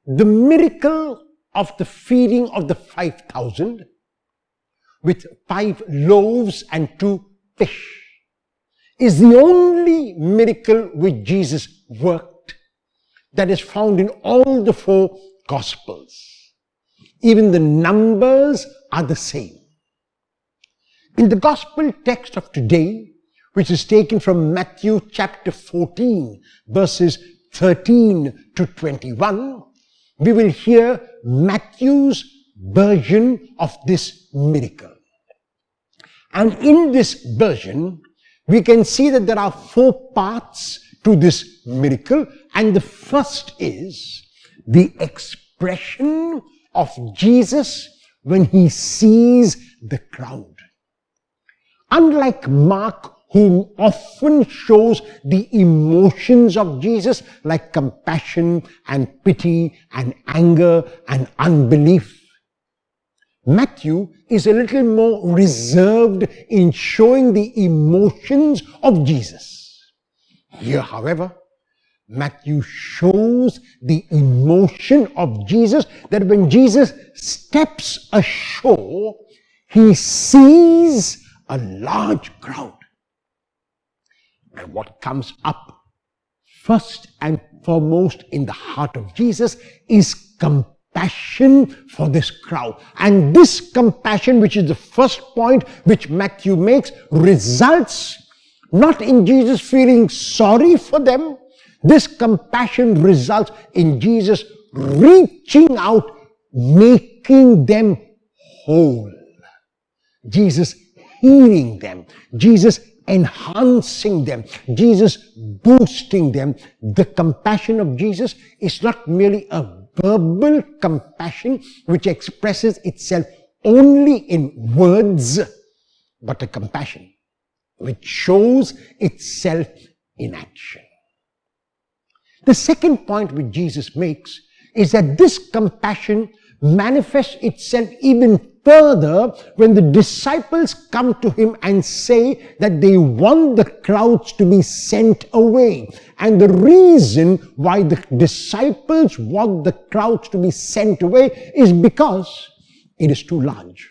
The miracle of the feeding of the 5,000 with 5 loaves and 2 fish is the only miracle which Jesus worked that is found in all the 4 Gospels. Even the numbers are the same. In the Gospel text of today, which is taken from Matthew chapter 14, verses 13 to 21, we will hear Matthew's version of this miracle. And in this version, we can see that there are 4 parts to this miracle, and the first is the expression of Jesus when he sees the crowd. Unlike Mark, who often shows the emotions of Jesus like compassion and pity and anger and unbelief, Matthew is a little more reserved in showing the emotions of Jesus. Here, however, Matthew shows the emotion of Jesus, that when Jesus steps ashore, he sees a large crowd. And what comes up first and foremost in the heart of Jesus is compassion for this crowd. And this compassion, which is the first point which Matthew makes, results not in Jesus feeling sorry for them. This compassion results in Jesus reaching out, making them whole. Jesus healing them. Jesus enhancing them. Jesus boosting them. The compassion of Jesus is not merely a verbal compassion which expresses itself only in words, but a compassion which shows itself in action. The second point which Jesus makes is that this compassion manifests itself even further when the disciples come to him and say that they want the crowds to be sent away. And the reason why the disciples want the crowds to be sent away is because it is too large.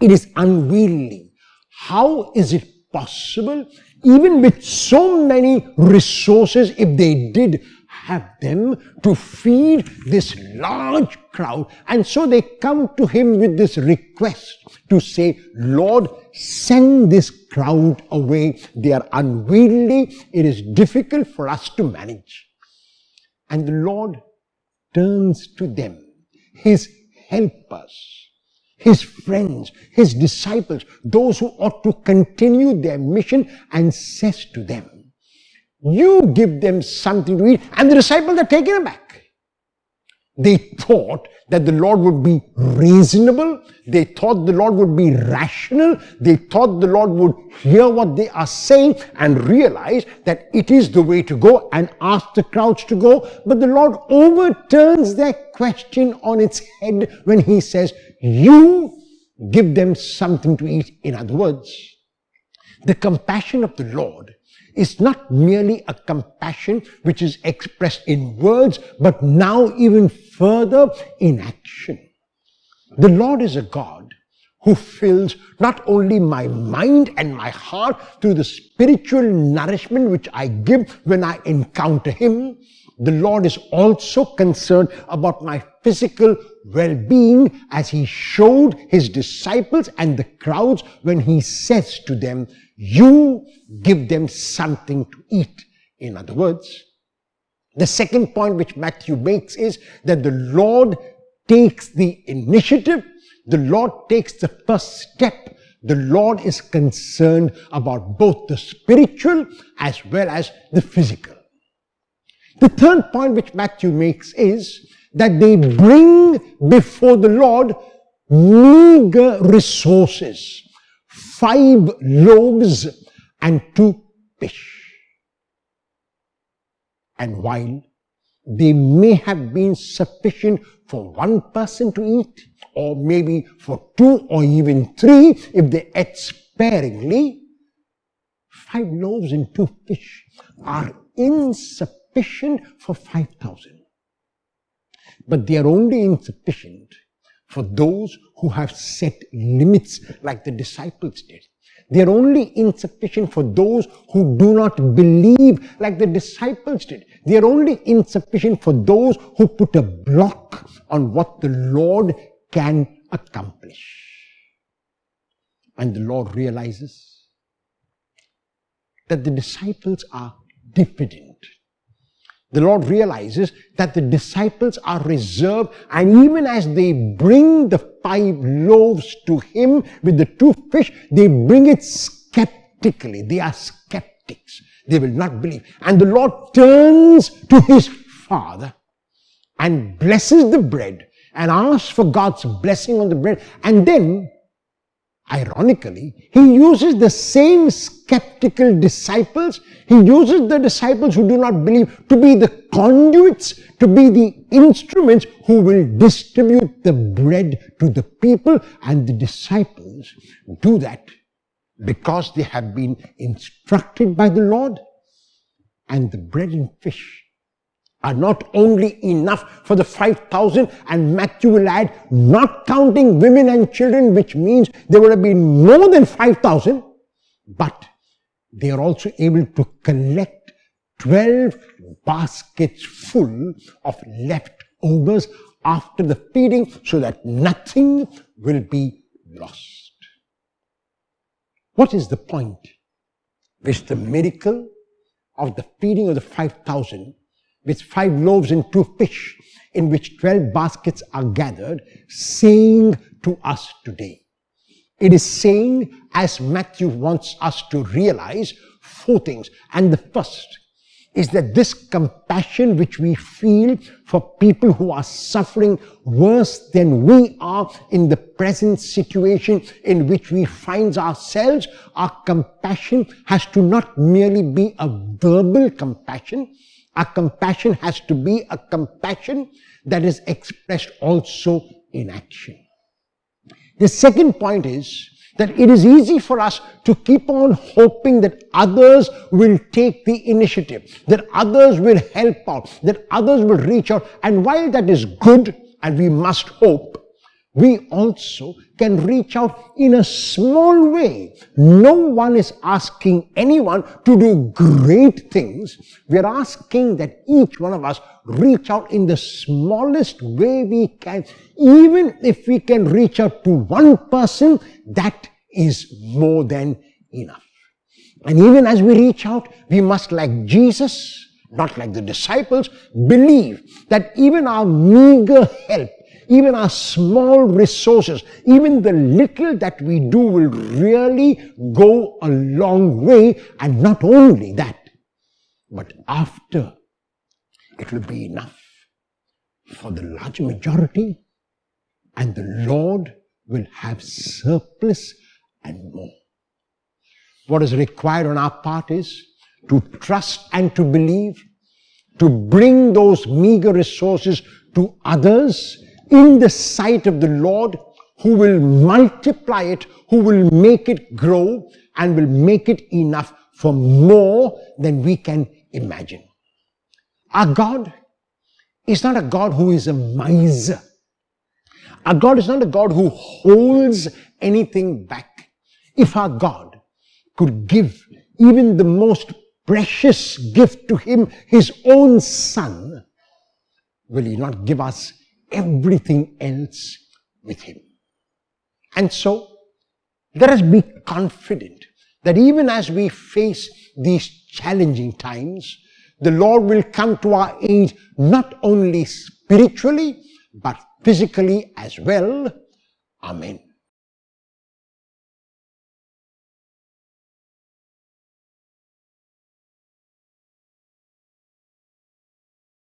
It is unwieldy. How is it possible, even with so many resources, if they did have them, to feed this large crowd? And so they come to him with this request to say, Lord, send this crowd away. They are unwieldy. It is difficult for us to manage. And the Lord turns to them, his helpers, his friends, his disciples, those who ought to continue their mission, and says to them, you give them something to eat. And the disciples are taken aback. They thought that the Lord would be reasonable. They thought the Lord would be rational. They thought the Lord would hear what they are saying and realize that it is the way to go, and ask the crowds to go. But the Lord overturns their question on its head when he says, you give them something to eat. In other words, the compassion of the Lord is not merely a compassion which is expressed in words, but now even further in action. The Lord is a God who fills not only my mind and my heart through the spiritual nourishment which I give when I encounter him. The Lord is also concerned about my physical well-being, as he showed his disciples and the crowds when he says to them, you give them something to eat. In other words, the second point which Matthew makes is that the Lord takes the initiative. The Lord takes the first step. The Lord is concerned about both the spiritual as well as the physical. The third point which Matthew makes is that they bring before the Lord meager resources, 5 loaves and 2 fish. And while they may have been sufficient for 1 person to eat, or maybe for 2 or even 3 if they ate sparingly, 5 loaves and 2 fish are insufficient for 5,000. But they are only insufficient for those who have set limits like the disciples did. They are only insufficient for those who do not believe like the disciples did. They are only insufficient for those who put a block on what the Lord can accomplish. And the Lord realizes that the disciples are diffident. The Lord realizes that the disciples are reserved, and even as they bring the 5 loaves to Him with the 2 fish, they bring it skeptically. They are skeptics. They will not believe. And the Lord turns to His Father and blesses the bread and asks for God's blessing on the bread. And then, ironically, He uses the same skeptical disciples. He uses the disciples who do not believe to be the conduits, to be the instruments who will distribute the bread to the people. And the disciples do that because they have been instructed by the Lord. And the bread and fish are not only enough for the 5,000, and Matthew will add, not counting women and children, which means there would have been more than 5,000, but they are also able to collect 12 baskets full of leftovers after the feeding, so that nothing will be lost. What is the point? Which the miracle of the feeding of the 5,000 with 5 loaves and 2 fish, in which 12 baskets are gathered, saying to us today? It is saying, as Matthew wants us to realize, 4 things. And the first is that this compassion which we feel for people who are suffering worse than we are in the present situation in which we find ourselves, our compassion has to not merely be a verbal compassion. Our compassion has to be a compassion that is expressed also in action. The second point is that it is easy for us to keep on hoping that others will take the initiative, that others will help out, that others will reach out. And while that is good, and we must hope, we also can reach out in a small way. No one is asking anyone to do great things. We are asking that each one of us reach out in the smallest way we can. Even if we can reach out to one person, that is more than enough. And even as we reach out, we must, like Jesus, not like the disciples, believe that even our meager help, even our small resources, even the little that we do will really go a long way. And not only that, but after, it will be enough for the large majority, and the Lord will have surplus and more. What is required on our part is to trust and to believe, to bring those meager resources to others in the sight of the Lord, who will multiply it, who will make it grow, and will make it enough for more than we can imagine. Our God is not a God who is a miser. Our God is not a God who holds anything back. If our God could give even the most precious gift to Him, His own Son, will He not give us everything else with Him? And so, let us be confident that even as we face these challenging times, the Lord will come to our aid not only spiritually, but physically as well. Amen.